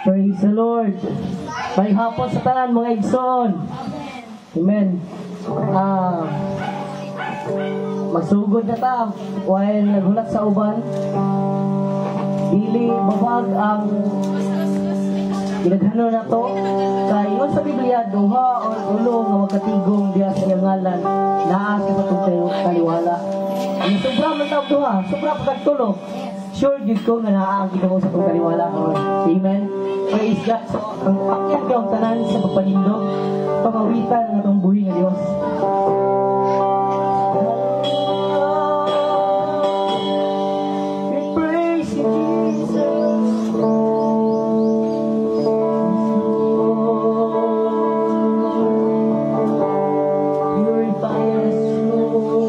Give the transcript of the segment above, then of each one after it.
Praise the Lord. May hapon sa tanan mga igsoon. Amen. Magsugod na ta while naghulat sa uban. Dili babag ang ginagano na to. Kay ingon sa Biblia, duha o ulo nga magkatigong diya sa iyang ngalan, naa sa itong kaliwala. Ang sobra man tawag duha, sobra pagtulo. Sure gid ko nga naa ang Ginoo sa itong kaliwala. Amen. Praise God. So, ang pakyat ka ang tanan sa pagpanindog, pamawitan ng itong buhi ng Diyos. We praise you, Jesus. Purify us, Lord.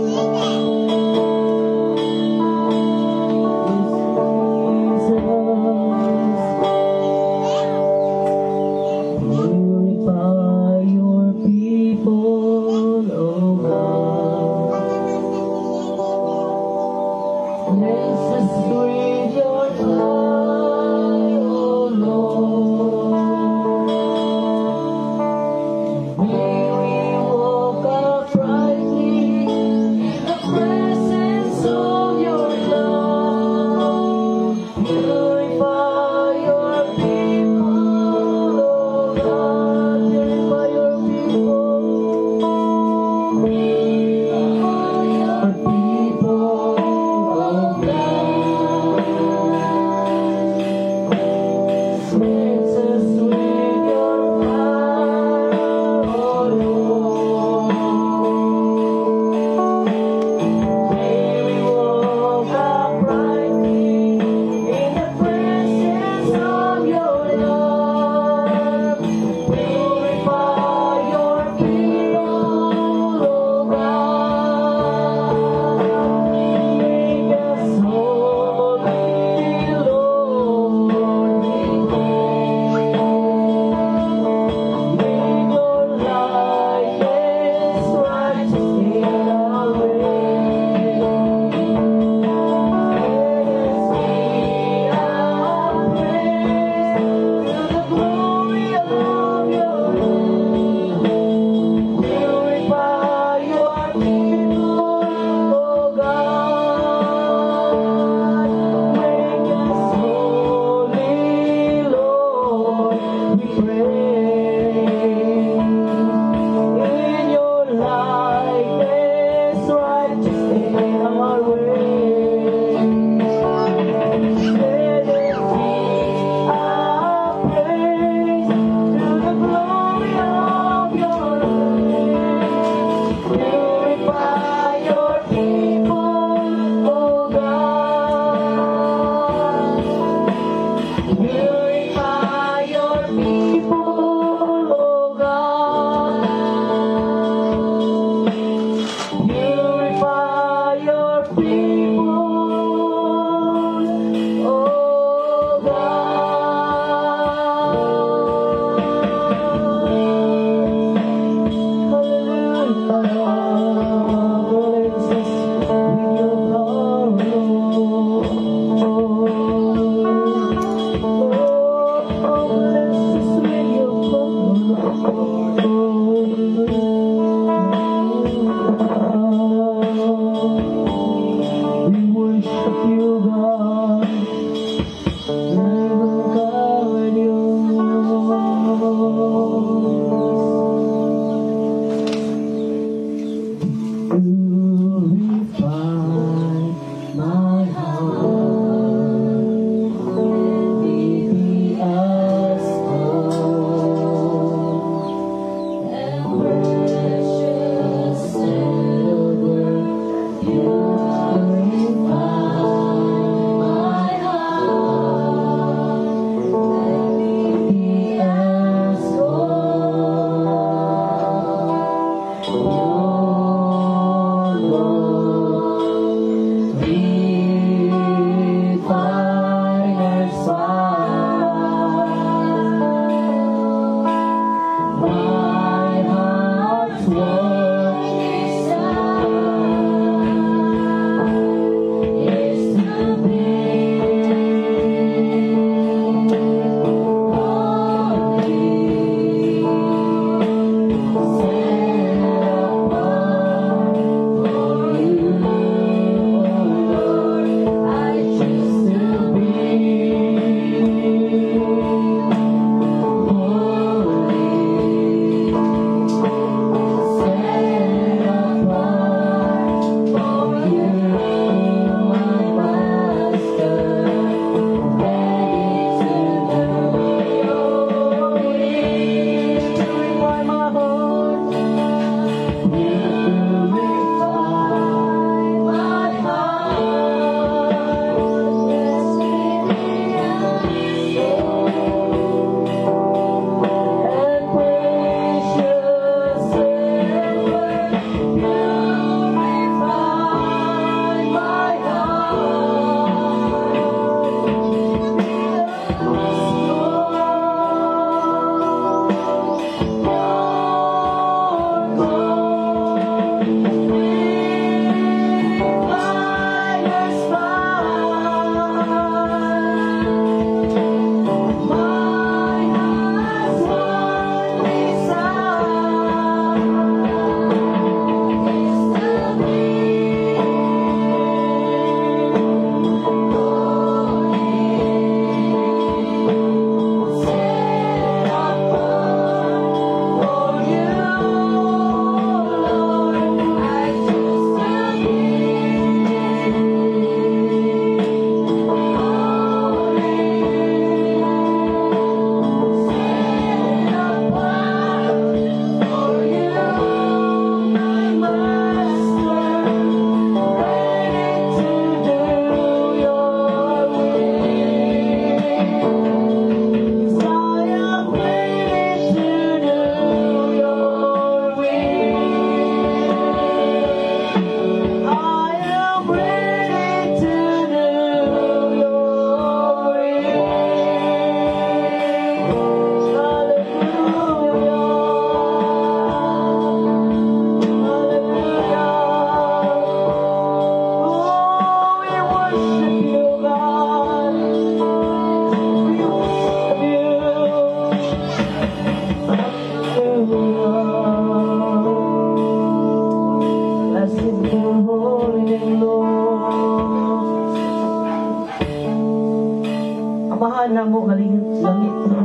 Amahan na mo langit,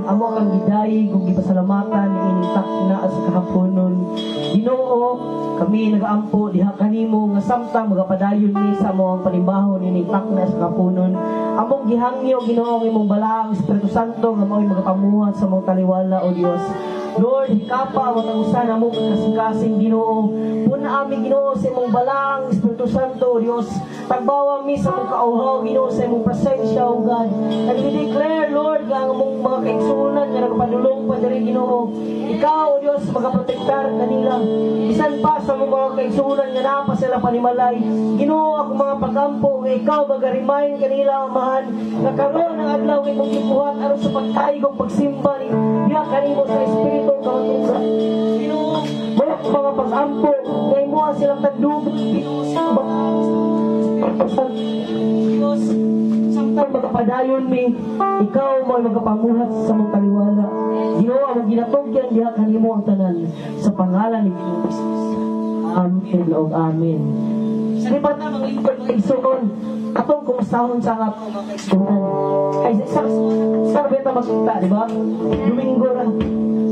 amo kang gidayi kung gipasalamatan ni initak na sa kahaponon. Ginoo, kami nagaampo diha kanimo nga samtang magapadayon ni sa among panimbaho ni initak na sa kahaponon. Among gihangyo Ginoo ang imong balaang Espiritu Santo nga mao'y magapamuhat sa among taliwala o Dios. Lord, hikapa ang usan na mo kasing-kasing Ginoo. Puna amin Ginoo sa imong balang Espiritu Santo, Dios. Tagbawa mi sa mong kauhaw Ginoo sa imong presensya, O God. And we declare, Lord, ang mong mga kaigsunan nga nagpadulong pa diri Ginoo. Ikaw, O Dios, magaprotektar kanila. Bisan pa sa mga kaigsunan nga napa sila panimalay. Ginoo, ako mga pagampo nga ikaw magarimayin kanila, Amahan. Nakaroon ang adlaw imong gibuhat aron sa pagkaigong pagsimba ni diha kanimo sa Espiritu Santo. Ginoo, mga pag-ampo kay mo silang tagdugod Ginoo sa Diyos, samtang magapadayon mi, ikaw mo ay magapamuhat sa mong taliwala. Ginoo, ang ginatugyan diha kanimo ang tanan sa pangalan ni Jesus. Amen o Amen. Sa lipat na mga lipat ng igsoon, atong kumustahon sa nga mga kaigsunan. Ay, sa beta magkita, di ba? Domingo na.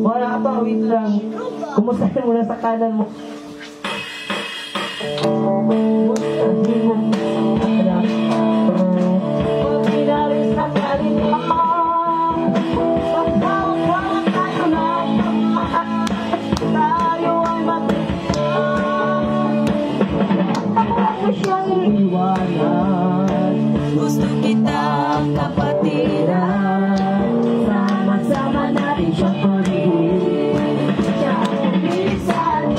Wala ato, awit lang. Kumustahin mo na sa kanan mo. Kumustahin mo. Pag pinalis na kanin mo, pagkawag tayo na, tayo ay matigyan. Ako siyang iwanan. Gusto kitang kapatiran, sama-sama natin siyang pag-ibig. Siya ang bilisan,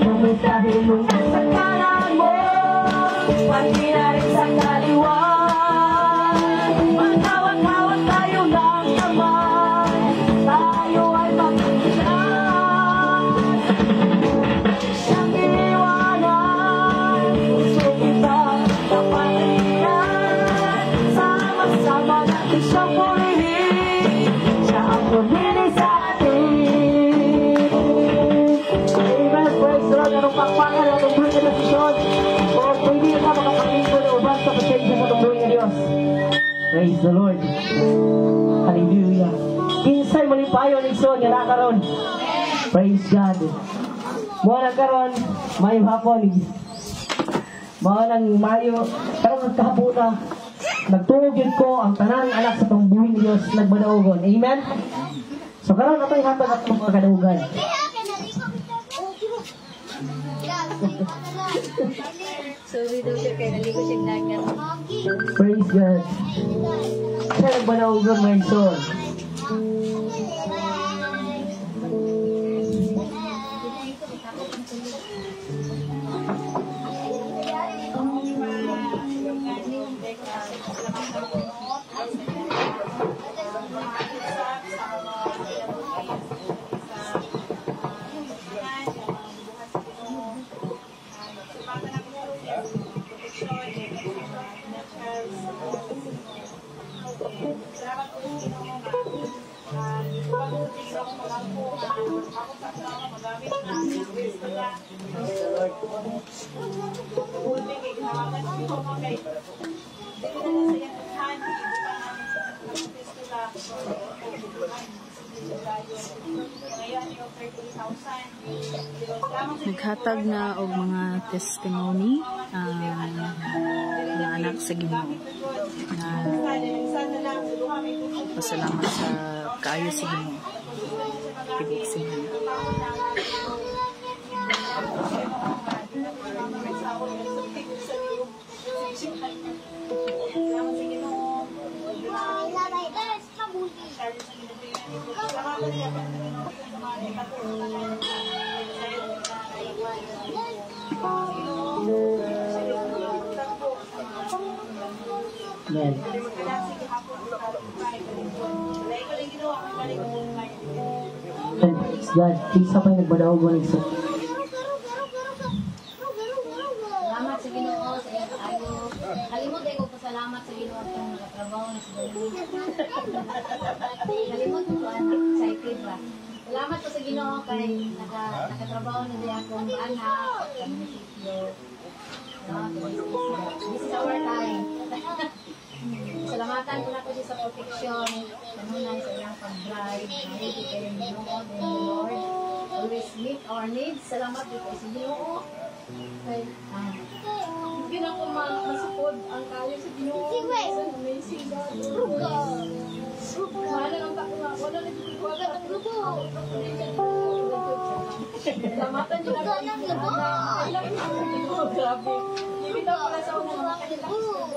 mamutahin mo sa kanan mo, pati na rin sa kaliwa. Magkawag-kawag tayo ng kamay, tayo ay magpipilian. Siyang iniwanan, gusto kitang kapatiran, sama-sama natin siyang purihin. Siya ang pumili sa atin. Amen. Praise the Lord. Anong pakpakan ang tungbuhin na desisyon? O pwede ka makapakingko na uban sa pasensya sa tungbuhin na Diyos. Praise the Lord. Hallelujah. Kinsay malipayo ng son nga nakaroon. Praise God. Mga nagkaroon, mayo hapon. Mga nang mayo, pero nagkahapon na, nagtuog yun ko ang tanang anak sa tungbuhin ni Diyos nagmadaugon. Amen? So karon ito yung hatag at magkakadaugan. Sorry daw siya kaya naligo siyang dagat. Praise God. Siya nagmadaugon mga son. Naghatag na og mga testimony ng anak sa Ginoo na pasalamat sa kaayo sa Ginoo. Pigit sa Ginoo. Amen. God, isa pa yung nagbadaogon ng isa. Salamat sa Ginoo sa iyong kaayo. Kalimot ay ko pasalamat sa Ginoo at ang nakatrabaho na sa Ginoo. Kalimot ko excited ba. Salamat po sa Ginoo kay nakatrabaho na din akong anak sa munisipyo. This is our time. Salamat Salamatan ko na po siya sa protection. Kanunay sa iyang pag-drive. Mahigit kayo ng Ginoo, the Lord. Always meet our needs. Salamat dito sa Ginoo. Kay, hindi na ko masupod ang kayo sa Ginoo. It's an amazing God. Mahal ang tako nga. Wala na dito ko agad. Salamatan niyo na po. I love you. Grabe. Hindi daw pala sa unang mga kanilang school.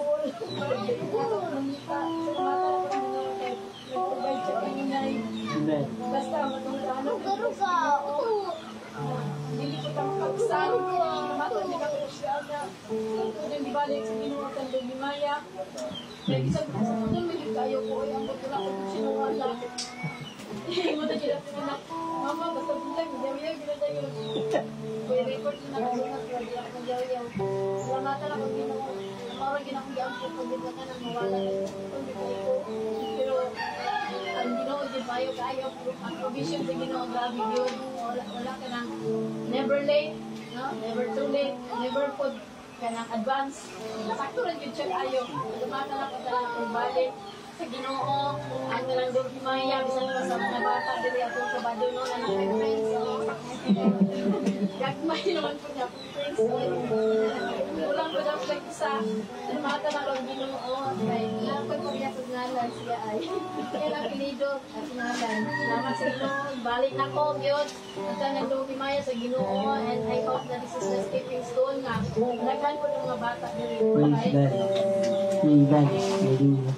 Nag-provide siya kanina. Basta matungkano. Hindi ko lang pagsan. Namatang hindi ka ko siya na. Kung di balik sa ginuwatan doon ni Maya. Kaya isang kung may kayo ko ay ang butula ko sinunwala. Mata sila na, Mama, basta bulan, yaw-yaw, ginadayo. Kaya record na nakasunat ko, di ako yaw-yaw. Salamatan ako Ginoo. Parang ginakuyaan ko kung di ba ka nang mawala. Kung di kayo ko. Pero, ang Ginoo, di ba yung kayo, ang provision sa Ginoo, grabe yun. Wala ka nang never late, no? Never too late, never put ka nang advance. Nasakto rin yun siya kayo. Salamatan ako talaga kung balik sa Ginoo, ang nalandong himaya, bisan pa sa mga bata, dili ako sa bado no, na nag-friends. Gagmay naman po niya, friends. Ulang ko daw siya isa, mata na lang Ginoo, kaya lapag ko niya kung ngalan siya ay. Kaya lang pinido at ngalan. Salamat sa Ginoo, balik na ko, Diyos. At ang nalandong himaya sa Ginoo, and I hope that this is the stepping stone nga. Naghan po ng mga bata dili. Praise God. Amen. Hallelujah.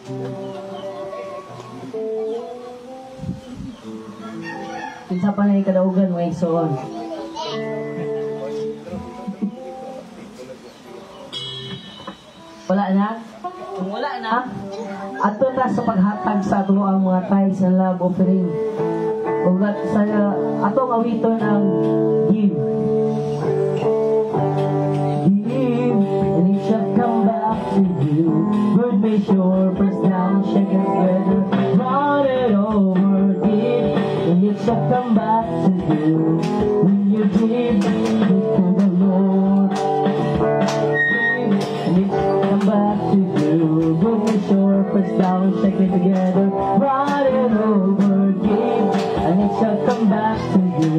Kinsa pa na yung kadaugan mo igsoon. Wala na? Kung wala na, ato na sa paghatag sa ato ang mga tithes and love offering. Ugat sa atong awiton ang give. Give, and it shall come back to you. Good measure, pressed down, shaken together, run it over, give. And it shall come back to you when you give to the Lord. Give, and it shall come back to you. Good measure, pressed down, shaken together, run it over, give. And it shall come back to you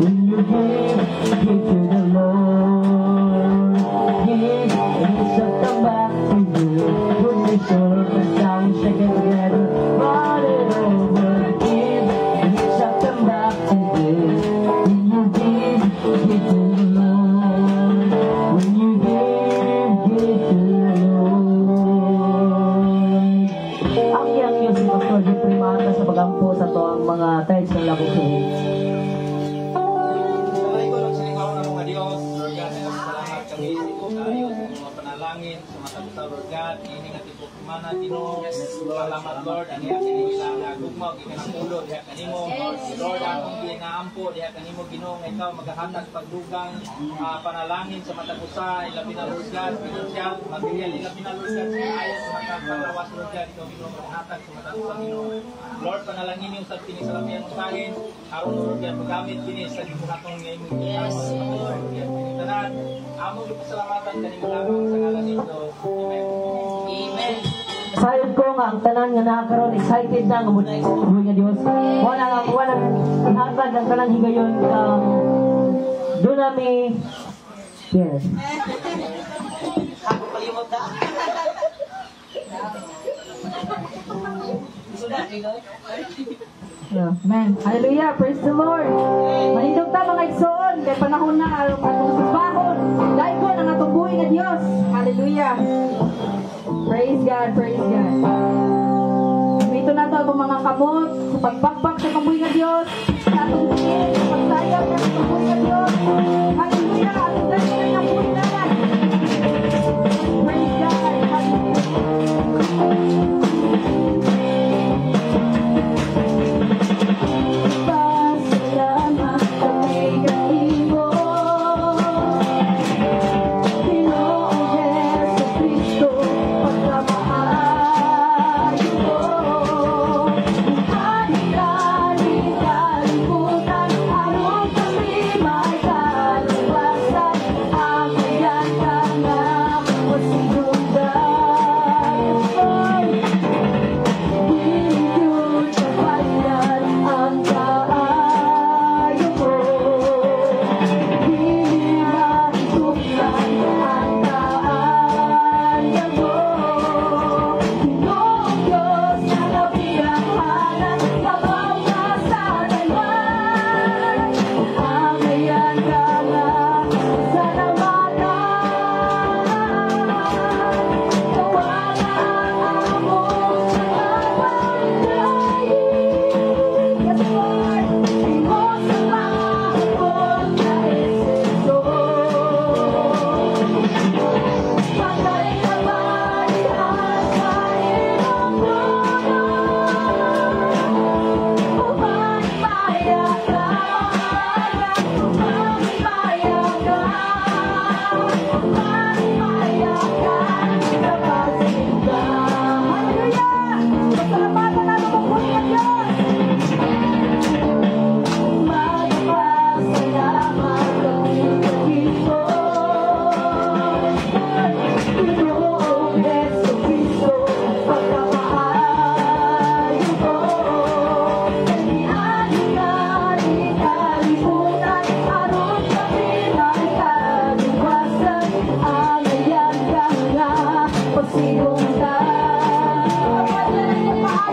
when you give to the Lord. Give, and it shall come back to you. Good measure, pressed down, shaken together, run it over, give. Back to you when you give to the Lord. When you give to the Lord. Ang iyang Diyos ito ko di primata sa pagampo sa to ang mga tithes ng labo ko. Salay ko ng saligaw ng mga Diyos. Lord God, salamat kami ito tayo sa mga panalangin sa mata sa Lord God. Ini nga tipo kumana Ginoo. Salamat Lord, ani akin ilang nagugmaw gikanang diha kanimo. Lord, akong ginaampo diha kanimo Ginoo nga ikaw maghahatag pagdugang panalangin sa matag usa, ilabi na Lord God, pinansyal, material ilabi na Lord God, ayo sa matag Lord God, ikaw Ginoo maghahatag sa matag usa Ginoo. Lord, panalangin niyo sa kini sa labihan mo sahin, aron Lord God magamit kini sa atong ngayong yes, Lord. Tanan, amo pasalamatan kanimo lamang sa ngalan nito. Amen. Amen. Sayod ko nga ang tanan nga nakakaroon excited na nga muna buhay nga Diyos. Walang ihatag ang tanan higayon doon namin yes. Ako palimot na. Amen. Hallelujah. Praise the Lord. Manindog ta mga igsoon. Kay panahon na atong sugbahon. Dahil ko ang atong buhay nga Diyos. Hallelujah. Praise God. Praise God. Ito na ito mga kamot. Sa pagbakbak sa kabuhay nga Diyos. Sa atong buhay. Sa pagsayap sa kabuhay nga Diyos. Hallelujah. Atong dahil nga buhay naman. Praise God. Hallelujah.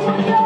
Bye.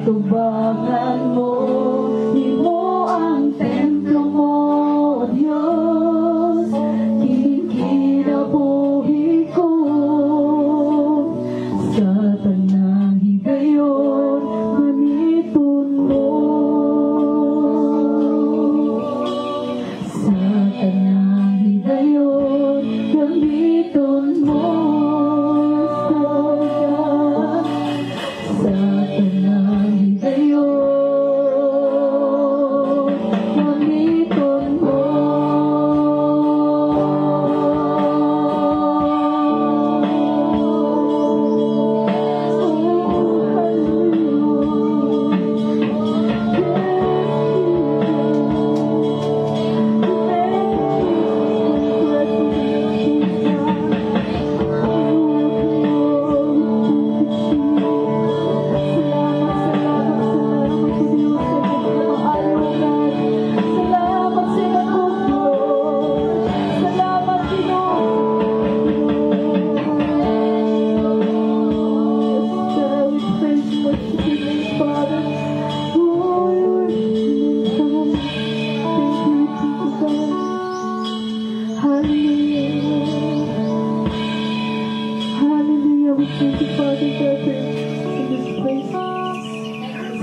Tubangan mo, imo ang templo mo, O Diyos, kinabuhi ko sa tanang higayon, gamiton mo sa tanang higayon, gamiton mo sa tanang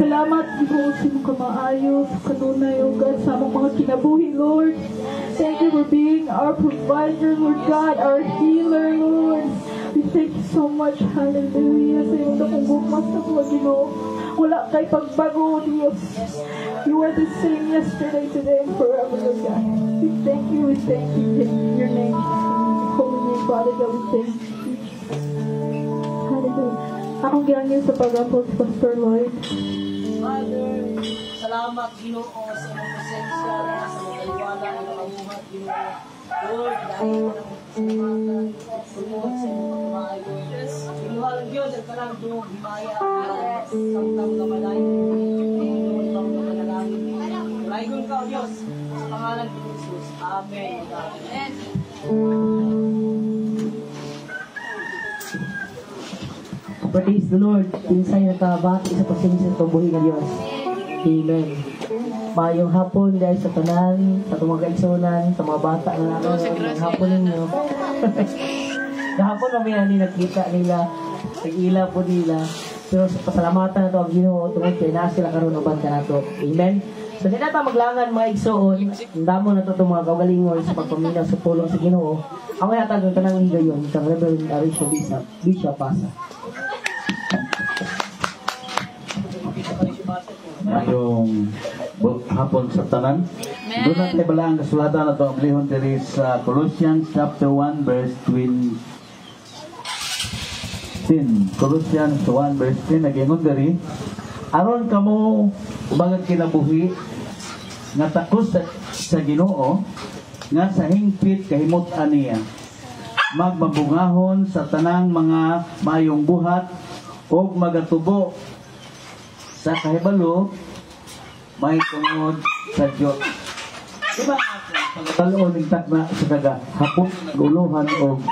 Salamat, Diyos, sa mong kamaayos, kanunay, O God, sa among mga kinabuhi, Lord. Thank you for being our provider, Lord God, our healer, Lord. We thank you so much, hallelujah, sa iyong dakong bukmas na mga Ginoo. Wala kay pagbago, Diyos. You are the same yesterday, today, and forever, Lord God. We thank you in your name. In holy name, Father God, we thank you. Hallelujah. Akong ginangin sa pag-apos, Pastor Lloyd. Father, salamat Ginoo sa iyong presensya sa mga liwala na nakabuhat Ginoo. Lord, dahil mo ng pasalamatan, sunod sa iyong pagmamayo. Inuhal ang Diyos at kalang doong himaya at samtang kamalayo. Inuhal ang kamanalangin. Malayon ka o Diyos sa pangalan ni Jesus. Amen. Amen. Praise the Lord. Pinsay na kabati sa pasensya sa buhay ng Diyos. Amen. Mayong hapon guys sa tanan, sa mga kaigsunan, sa mga bata na naroon. Mayong hapon ninyo. Kahapon kami ani nakita nila, nag-ila po nila. Pero sa pasalamatan na ito ang Ginoo tungod kay naa sila karon uban kanato. Amen. So di na ta maglangan mga igsoon, damo na to itong mga kaugalingon sa pagpaminaw sa pulong sa Ginoo. Ang hatag ng tanang higayon kang Reverend Arisio Bishop Pasa. Mayong hapon sa tanan. Doon natin bala ang kasulatan na ito ang lihon diri sa Colossians chapter 1 verse 20. Colossians 1 verse 10 nagingon diri aron kamo umagang kinabuhi nga takos sa Ginoo nga sa hingpit kahimot-an niya magmabungahon sa tanang mga mayong buhat ug magatubo sa kahibalo may tungod sa Dios. Diba pagkataloon ng takna sa kaga hapon guluhan o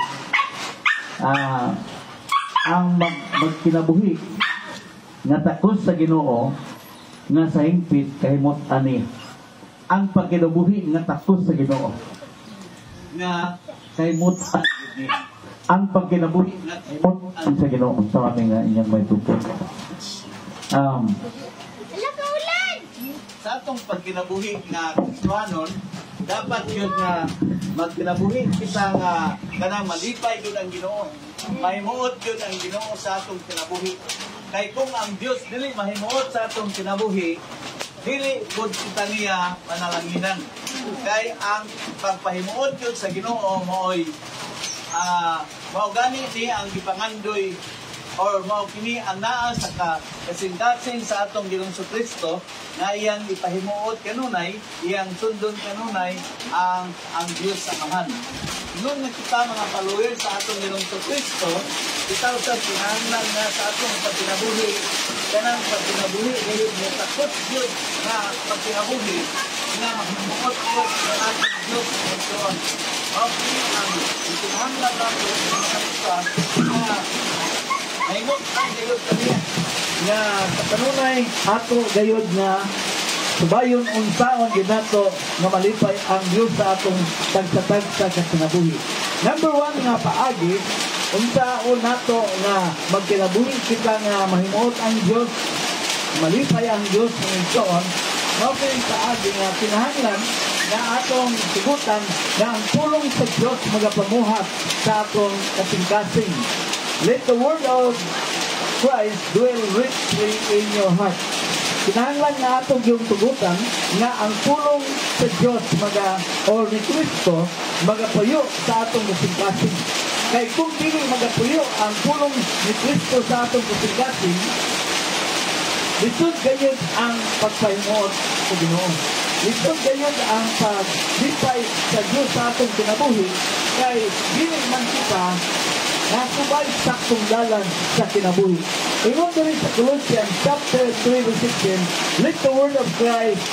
ang magkinabuhi nga takos sa Ginoo nga sa hingpit kahimot ani ang pagkinabuhi nga takos sa Ginoo nga kahimot ani ang pagkinabuhi nga kahimot sa Ginoo sa aming inyang may tupod. Sa atong pagkinabuhi nga Kristohanon, dapat yun nga magkinabuhi kita nga kanang malipay yun ang Ginoo. Mahimuot yun ang Ginoo sa atong kinabuhi. Kay kung ang Dios dili mahimuot sa atong kinabuhi, dili gud kita niya panalanginan. Kay ang pagpahimuot yun sa Ginoo mooy mao gani niya ang gipangandoy or mao kini ang naa sa kasing-kasing sa atong Ginoong Kristo na iyang ipahimuot kanunay, iyang sundon kanunay ang Dios Amahan. Noon nga kita mga follower sa atong Ginoong Kristo, kita sa pinahanglan nga sa atong pagkinabuhi, kanang pagkinabuhi dili mo takot Dios nga pagkinabuhi nga mahimuot ko sa atong Dios Kristo. Okay, ang pinahanglan natin sa kita na mahimot ang gayod kaniya nga sa kanunay ato gayod nga subayon unsaon ginato nga malipay ang Dios sa atong tagsa-tagsa sa kinabuhi. Number 1 nga paagi unsaon nato nga magkinabuhi kita nga mahimot ang Dios, malipay ang Dios ng igsoon. Mao kay paagi nga kinahanglan nga atong sigutan nga ang pulong sa Dios magapamuhat sa atong kasing-kasing. Let the word of Christ dwell richly in your heart. Kinahanglan nga atong yung tugutan nga ang pulong sa Diyos or ni Kristo magapuyo sa atong kasing-kasing. Kay kung dili magapuyo ang pulong ni Kristo sa atong kasing-kasing, lisod gayud ang pagpahimuot sa Ginoo. Lisod gayud ang paglipay sa Diyos sa atong kinabuhi, kay dili man kita nasubay saktong dalan sa kinabuhi. Ingon diri sa Colossians chapter 3 verse 16, let the word of Christ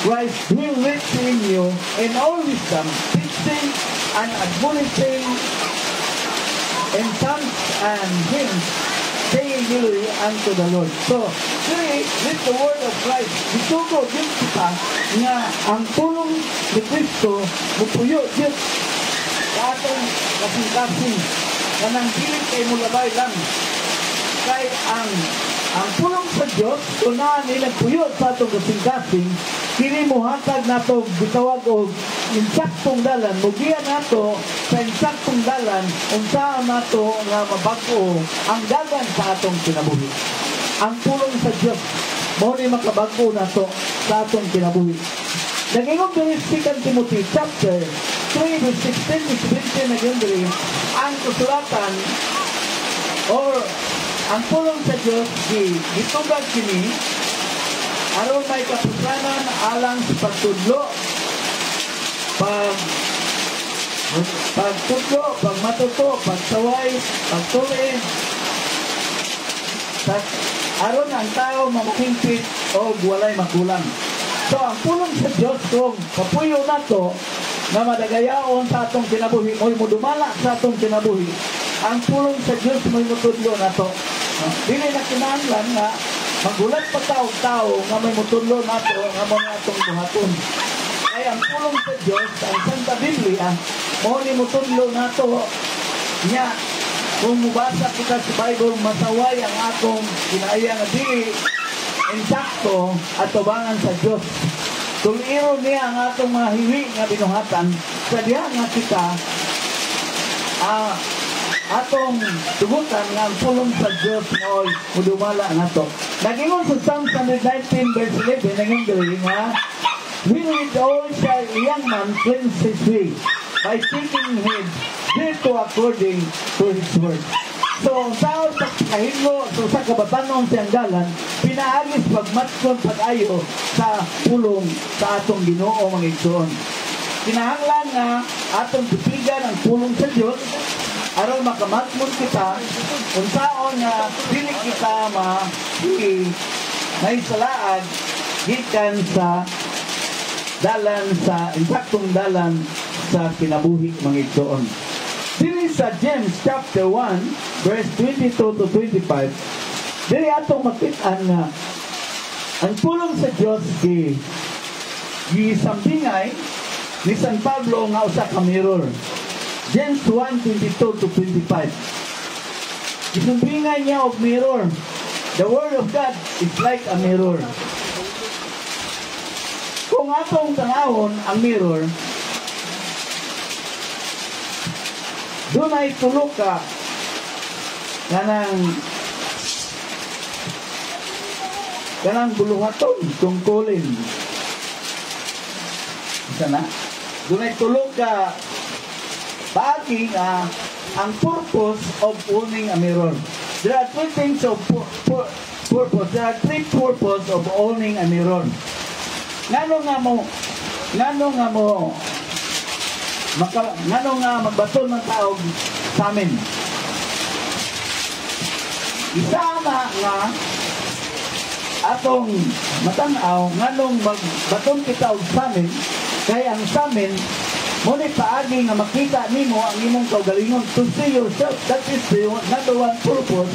dwell richly in you in all wisdom, teaching and admonishing in psalms and hymns, saying daily unto the Lord. So, let the word of Christ isugo din kita nga ang tulong ni Kristo mupuyo din sa atong kasing-kasing kanang pilit kay mulabay lang. Kay ang pulong sa Diyos, unahan nilang puyo sa atong kasing-kasing, kini mo hatag nato bitawag og insaktong dalan, mugian nato sa insaktong dalan, unsa nato nga mabag-o ang dalan sa atong kinabuhi. Ang pulong sa Diyos, mao ni makabag-o nato sa atong kinabuhi. Nag-ingon diri 2 Timothy chapter 3 verse 16 na gendri ang kasulatan or ang pulong sa Diyos gitubag kini aron may kapuslanan alang sa pagtudlo pagtudlo, pagmatuto, pagsaway, pagtuli aron ang tao mamahingpit o walay makulang. So ang pulong sa Diyos kung kapuyo nato na madagayaon sa atong kinabuhi, mo'y mudumala sa atong kinabuhi, ang pulong sa Diyos mo'y mutudlo na to. Dili na kinahanglan nga Magulat pa tao nga may mutulo nato nga mo natong buhaton. Kaya ang pulong sa Diyos, ang Santa Biblia, mo ni mutulo nato niya. Kung mubasa kita sa Bible, masaway ang atong kinaya nga dili insakto at tubangan sa Diyos. Tuliro niya ang atong mga hiwi nga binuhatan sa diha nga kita atong tugutan nga ang pulong sa Diyos mo'y mudumala nato. Nagingon sa Psalm 119 verse 11 nanging nga with all shall a young man cleanse his way by seeking him dito according to his word. So, sa kahilo, sa kabatanon siyang dalan, pinaagis pagmatson pag-ayo sa pulong sa atong Ginoo mga igsoon. Kinahanglan nga atong tutigan ang pulong sa Diyos aron makamatmon kita kung saon nga dili kita maisalaad gikan sa dalan sa insaktong dalan sa kinabuhi mga igsoon. Dili sa James chapter 1 verse 22 to 25 dili atong makit-an nga ang pulong sa Dios gisambingay ni San Pablo nga usa ka mirror. James 1:22 to 25 gisambingay niya og mirror. The word of God is like a mirror. Kung atong tanawon ang mirror, doon ay tulog ka kanang buluhaton tungkulin. Isa na. Doon ay tulog ka baging ang purpose of owning a mirror. There are three things of purpose. There are three purpose of owning a mirror. Ngano nga magbaton ng tao sa amin. Isa nga atong matanaw nganong magbaton kita og sa amin kay ang sa amin mo ni paagi nga makita nimo ang imong kaugalingon to see yourself. That is the number one purpose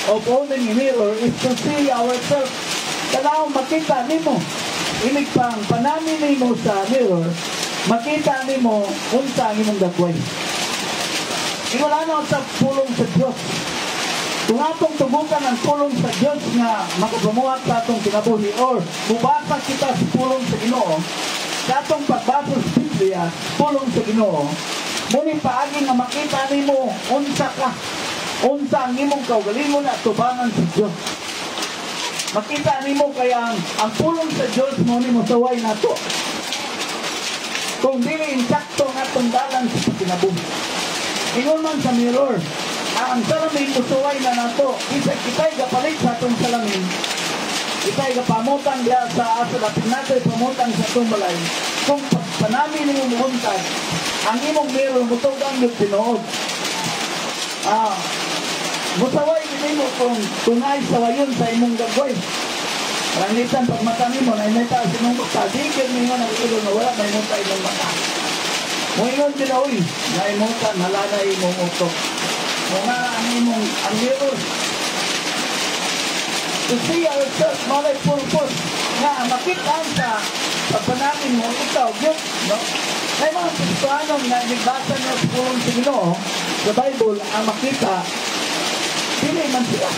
of owning a mirror is to see ourselves. Tanaw makita nimo inig pang panami nimo sa mirror makita nimo unsa ang imong gagway. Ingulano sa pulong sa Dios. Kung atong tubukan ang pulong sa Dios nga makapamuhat sa atong kinabuhi or mubasa kita sa pulong sa Ginoo, sa atong pagbasa sa Biblia, pulong sa Ginoo, muni paagi nga makita nimo unsa ang imong kaugalingon at tubangan sa Dios. Makita nimo kaya ang pulong sa Dios mo nimo saway nato. Kung dili insakto nga atong dalan sa kinabuhi. Ingon man sa mirror, ang salamin musuway na nato. Kita'y gapalit sa atong salamin. Kita'y gapamutang diya sa lapin nato pamutang sa atong balay. Kung panami nimo muhuntag, ang imong mirror mutugang yung tinuod. Musaway nimo kung tunay sawayon sa imong gagway. Rangitan pag mata nimo na ineta sinong tagigil ninyo ng ilo na wala may muta imong mata. Moingon tinaoy na imuta nalana imong utok. Mga ang mirror. To see ourselves malay purpose na makita sa pagpanamin mo ikaw yun, no? May mga Kristiyanon na nagbasa niya sa pulong sa Ginoo sa Bible ang makita pili man sila.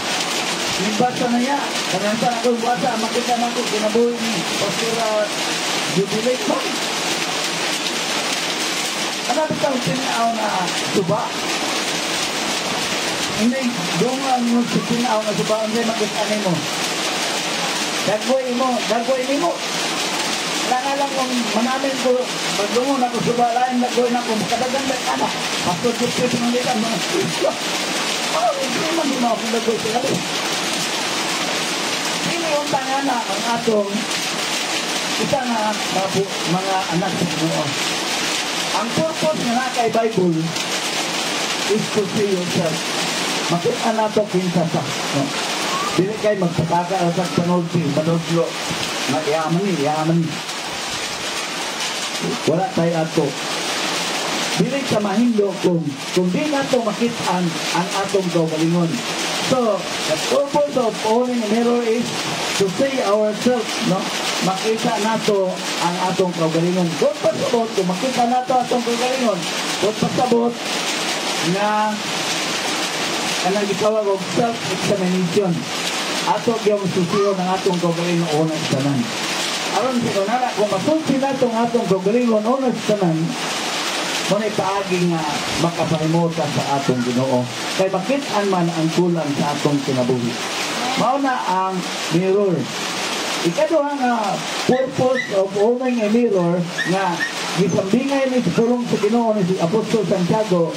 Nagbasa na niya. Kanyang sa ako basa makita na ko kinabuhi ni Pastor Jubilate mo. Ano bitang tinaw na suba? Hindi, doon ang tinaw na suba ang makita mo. Dagway mo. Kaya lang kung manamin ko, pagdungon ako suba lain, dagway na ko, makadagan ba ka na? Pastor Jubilate mo nila, mga Kristo. Hindi man din ako dagway sila. Yung tangana ang atong isa nga mga anak sa Ginoo. Ang purpose nga kay Bible is to see yourself. Makita nato kinsa sa. No? Dili kay magpataka sa panodlo. Yaman ni. Wala tayo ato. dili ka mahindo kung di nato makit-an ang atong kaugalingon. So, the purpose of owning a mirror is to see ourselves, no? Makita nato ang atong kaugalingon. Kung pasabot, kung makita nato atong kaugalingon, kung pasabot nga kanang gitawag og self-examination. Ato gyud susiyo ng atong kaugalingon unang tanan. Aron sa kanana, kung masulti nato ang atong kaugalingon unang tanan, muna'y paagi nga makapahimutan sa atong Ginoo. Kay makit-an man ang kulang sa atong kinabuhi. Mao na ang mirror. Ikaduha nga purpose of owning a mirror nga gisambingay ni sa pulong sa Ginoo ni si Apostol Santiago,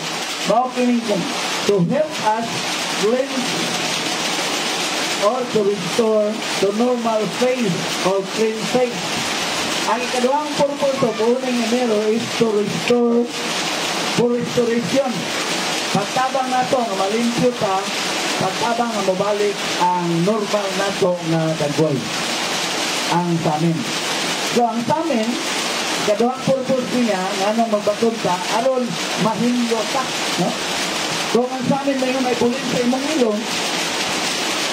mao kini to help us cleanse or to restore to normal face or clean face. Ang ikaduhang purpose of owning a mirror is to restore for restoration. Pagtabang nato nga malimpyo ta, pagtabang nga mabalik ang normal nato nga dagway. Ang samin. So ang samin, ikaduhang purpose niya nga nang magbatod ta aron mahinlo ta, no? Kung ang samin may bulin sa imong ilong,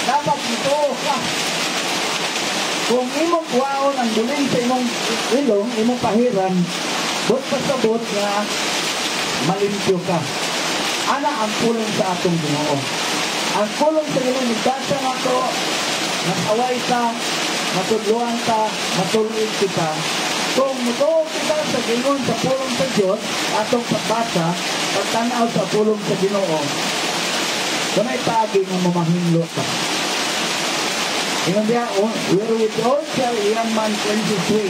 dapat ito ka. Kung imong kuwaon ang bulin sa imong ilong, imong pahiran, but pasabot nga malimpyo ka. Ana ang pulong sa atong Ginoo. Ang pulong sa Ginoo, nagdasa nga to, nasaway ka, matudluan ka, matulog kita. Kung mutuog kita sa Ginoo sa pulong sa Diyos, atong pagbasa, pagtanaw sa pulong sa Ginoo, kuna'y paagi nga mamahinlo ka. Ingon diya, wherewith all shall a young man cleanse his way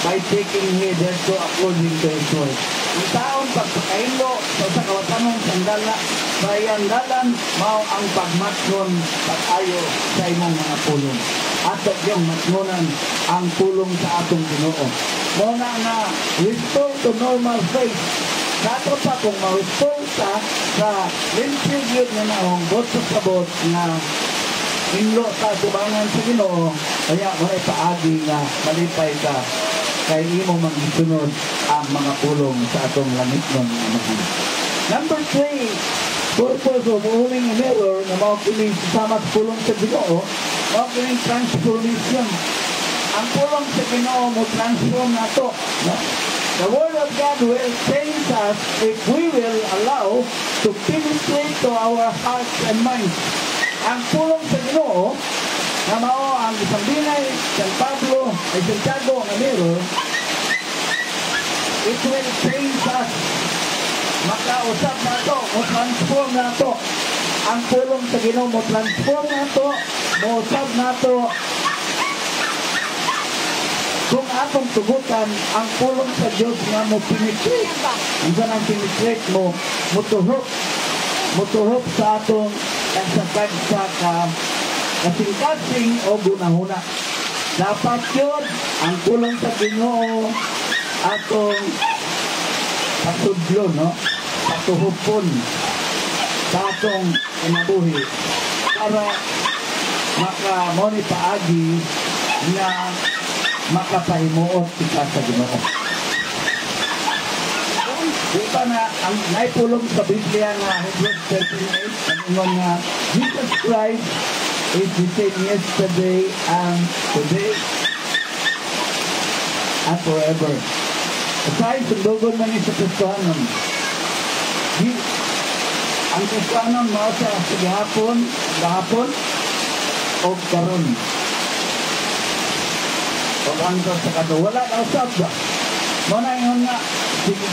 by taking heed thereto according to his word. Ang taon pagpakahinlo sa kawatanong sandala, bayang dalan, mao ang pagmatnon pag-ayo sa imong mga pulong. Ato yung matnonan ang pulong sa atong Ginoo. Muna nga, restore to normal faith. Dato pa kung ma-restore sa limpyo na naong bot sa sabot nga inlo sa tubangan sa Ginoo, kaya walay paagi nga malipay ka kay imo magisunod ang mga pulong sa atong langit ng Amahan. Number 3, purpose of owning a mirror na mao kini sama sa pulong sa Ginoo, mao kini transformation. Ang pulong sa Ginoo mo transform nato, no? The Word of God will change us if we will allow to penetrate to our hearts and minds. Ang pulong sa Ginoo na mao ang isang binay San Pablo ay Santiago nga mirror, it will change us. Makausap na to, mo transform na to. Ang pulong sa Ginoo mo transform na to, mo usap na to. Kung atong tugutan ang pulong sa Diyos nga mo penetrate, ang sanang penetrate mo, mutuhop sa atong kasagad sa kasing-kasing o gunahuna. Dapat yun ang pulong sa Ginoo atong pasudlo, no? Patuhupon sa atong kinabuhi para makamoni paagi na makapahimuot kita sa Ginoo. Diba na ang naipulong sa Biblia nga Hebrews 13:8 ang ingon nga Jesus Christ is the same yesterday and today and forever. Aside sundugon man sa Kristohanon. Ang Kristohanon mao sa gahapon o karon. O hanggang sa kato, wala na usap ba? Muna yun nga,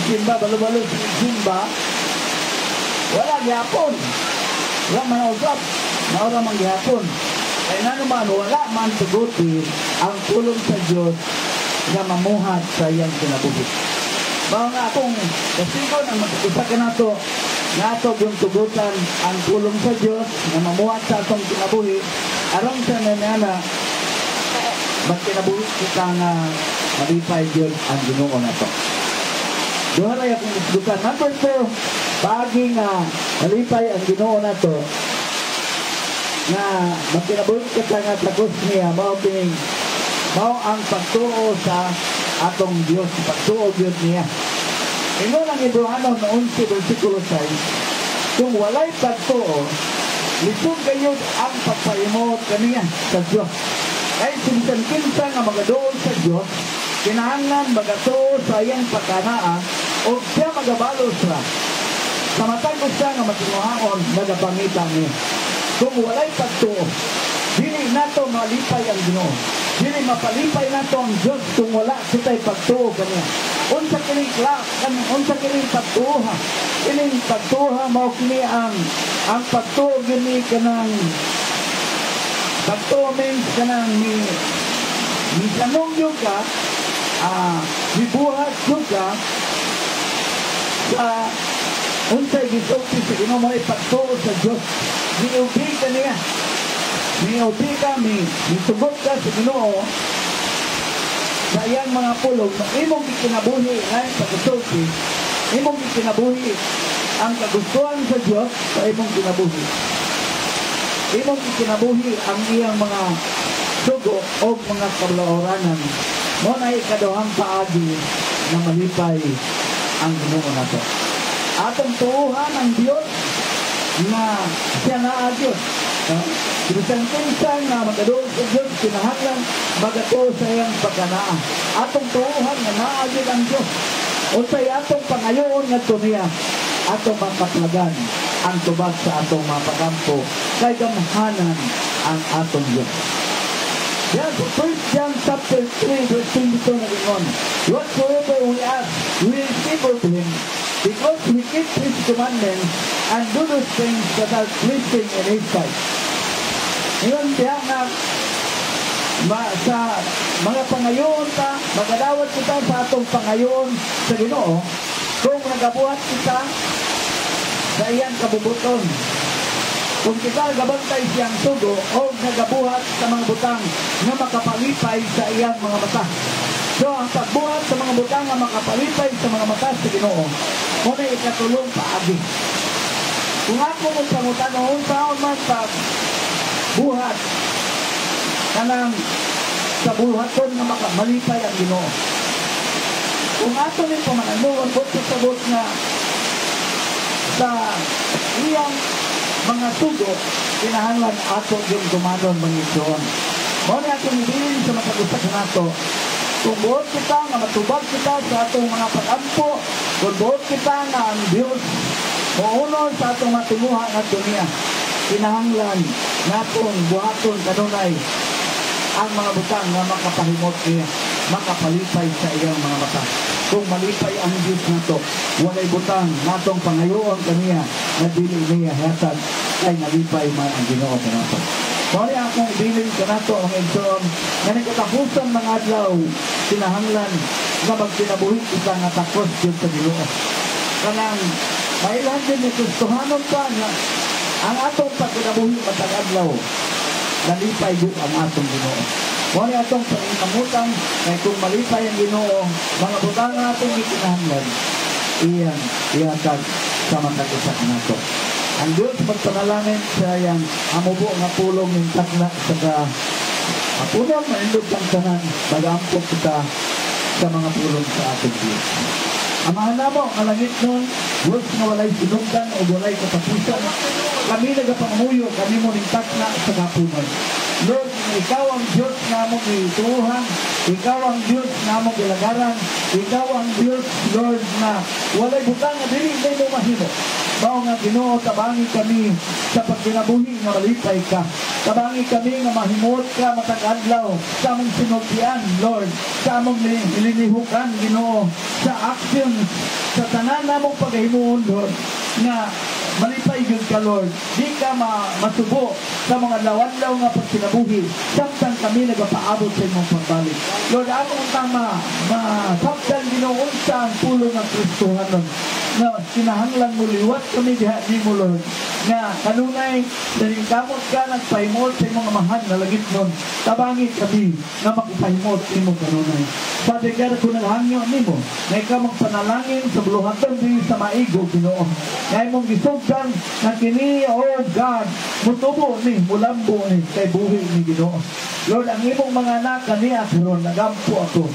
simba, balo-balo, simba, wala gihapon. Wala man usap, naura man gihapon. Kaya na naman, wala man tugutin ang pulong sa Diyos na mamuhat sa iyang kinabuhi. Mga nga akong kasigon ang mag-usa ka na to, nato yung tugutan ang pulong sa Diyos na mamuhat sa atong kinabuhi, arang sa nanana, magkinabuhi kita nga malipay Diyos ang Ginoo na to. Doon ay akong isdukan. Number 2, baagi nga malipay ang Ginoo na to, nga magkinabuhi kita nga takos niya, mao ang pagtuo sa atong Diyos, pagtuo Diyos niya. Ingon ang Ibrahano na 11 versikulo 6, kung walay pagtuo, lisod kayo ang pagpaimot kaniya sa Diyos. Ay sinsan kinsa nga magadoon sa Diyos, kinahanglan magatuo sa iyang pagkanaa o siya magabalos ra. Sa matag siya nga matinuhaon, nagapangitan niya. Kung walay pagtuo, dili nato malipay ang Ginoo. Dili mapalipay nato ang Diyos kung wala kita'y pagtuo kaniya. Unsa kining unsa kining pagtuha. Kining pagtuha mao kini ang pagtuo gini kanang pagtuo means kanang ni sanong yung ka nibuhat yung ka sa unsay gisulti sa Ginoo mo ipagtuo sa Diyos. Niubi ka niya. Niubi ka, nisugot ka sa Ginoo sa iyang mga pulong na imong ikinabuhi ngayon sa gusulti, imong ikinabuhi ang kagustuhan sa Diyos sa imong kinabuhi. Imong ikinabuhi ang iyang mga sugo o mga kablaoranan. Mo na ikaduhang paagi na malipay ang Ginoo nato. Atong tuuhan ang Diyos na siya na Diyos. Kinsan na magadoon sa Diyos, kinahanglan magatuo sa iyang pagkanaa. Atong tuuhan na naagid ang Diyos. O sa'y atong pangayoon nga niya, atong makaplagan ang tubag sa atong mga pagampo, kay gamhanan ang atong Diyos. Yan, so 1 John chapter 3, verse 22 na ringon, whatsoever we ask, we receive of Him, because we keep His commandments and do those things that are pleasing in His sight. Ngayon diya na sa mga pangayon ta, magadawat kita sa atong pangayon sa Ginoo kung nagabuhat kita sa iyang kabubuton. Kung kita gabantay siyang sugo o nagabuhat sa mga butang na makapalipay sa iyang mga mata. So, ang pagbuhat sa mga butang na makapalipay sa mga mata sa Ginoo, muna ikatulong paagi. Kung ako mo pangutan noon taon man buhat kanang sa buhaton na makamalipay ang Ginoo. Kung ato rin pamananuan ko sa sabot na sa iyang mga sugo, kinahanglan ato yung gumanon mga itoon. Muna atong ibilin sa matagusak nato. Kung buot kita nga matubag kita sa atong mga pag-ampo, kung buot kita nga ang Diyos maunon sa atong matimuha na dunia, kinahanglan natong buhaton kanunay ang mga butang na makapahimot niya, makapalipay sa iyang mga mata. Kung malipay ang Diyos nato, walay butang natong pangayoon kaniya na dili niya hatag kay nalipay man ang Ginoo kanato. Mali akong ibilin kanato ang igsoon na nagkatapusan mga adlaw, kinahanglan nga magkinabuhi kita nga takos yun sa Ginoo. Kanang mailan din ni Kristohanon pa nga ang atong pagkinabuhi matag adlaw, nalipay yun ang atong Ginoo. Mali atong panginamutang kay kung malipay ang Ginoo, mga butang nga atong ikinahanglan, iyan ihatag sa matag-usak nato. Ang Diyos magpanalangin sa iyang amubo nga pulong ng takna sa apunang maindog ang tanan, mag-ampok kita sa mga pulong sa ating Diyos. Amahan na mo, ang langit nun, Diyos na walay sinungdan o walay katapusan, kami nagapanguyo, kami mo ning takna sa kapunan. Lord, ikaw ang Diyos na mong ituuhan, ikaw ang Diyos na mong ilagaran, ikaw ang Diyos, Lord, na walay butang na dili mo mahimo. Bao nga Ginoo, tabangi kami sa pagkinabuhi nga malipay ka. Tabangi kami nga mahimot ka matag-adlaw sa among sinultian, Lord, sa among nilinihukan, Ginoo, sa actions, sa tanan namong paghimuon, Lord, nga malipay yun ka, Lord. Di ka masubo sa mga lawan-law nga pagkinabuhi samtang kami nagapaabot sa imong pagbalik. Lord, among tama masabdan Ginoo sa ang pulo ng Kristohanon na kinahanglan mo liwat kami diha ni mo, Lord, nga kanunay naningkamot ka nagpahimot sa imong amahan na langit nun. Tabangi kami na makipahimot sa imong kanunay. Father God, kung naghangyo ni mo na ikaw magpanalangin sa buluhaton din sa maigo, Ginoo, na imong gisugdan na kini, oh God, mutubo ni, mulambo ni, kay buhi ni Ginoo. Lord, ang imong mga anak kaniya karon nagampo ako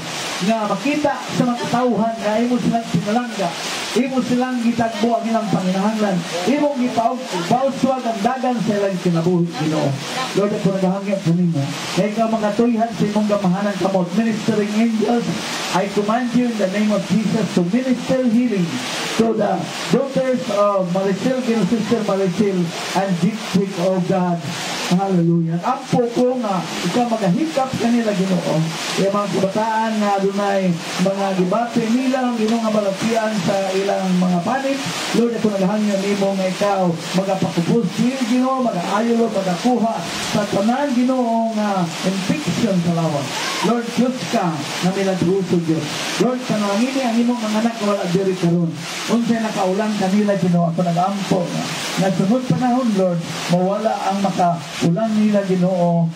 nga makita sa mga tauhan nga imo silang pinalangga, imo silang gitagbo ang ilang panginahanglan, imo gipauswag ang dagan sa ilang kinabuhi, Ginoo. Lord, ako naghahangyan po nimo, kaya ikaw mga tuyhan sa imong gamahanan kamot, ministering angels, I command you in the name of Jesus to minister healing to the daughters of Maricel, Sister Maricel, and Dictric, oh God. Hallelujah. Ampo ko nga, ikaw magahikap kanila, Ginoo. Kaya mga kabataan nga dunay mga gibati nila, Ginoo nga malapian sa ilang mga panit. Lord, ako naghangyan nimo nga ikaw magapakupos dili, Ginoo, magaayo, magakuha sa tanan, Ginoo, nga infection sa lawas. Lord, Diyos ka na milagruso, Diyos. Lord, kanangini ang imong mga anak na wala diri karon. Unsay nakaulang kanila, Ginoo, ako nag-ampo nga sunod panahon, Lord, mawala ang makaulang nila, Ginoo,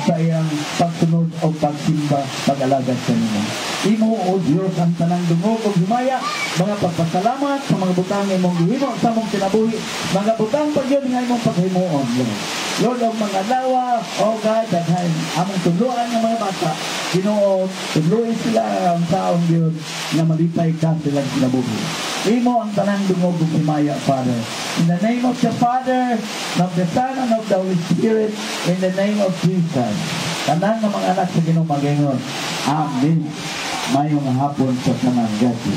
sa iyang pagsunod o pagsimba, pag-alagat sa nila. Imo, O Diyos, ang tanang dungog o himaya, mga pagpasalamat sa mga butang imong gihimo sa mong kinabuhi, mga butang pa yun nga imong paghimuon, Lord. Lord, ang mga lawa, O God, daghan among tuluan ng mga bata, Ginoo, tuluin sila ang taong yun na malipay ka silang kinabuhi. Imo ang tanang dungog o himaya, Father. In the name of the Father, of the Son, and of the Holy Spirit, in the name of Jesus. Tanang ng mga anak sa Ginoo magingon. Amen. Mayong hapon sa tanang gati.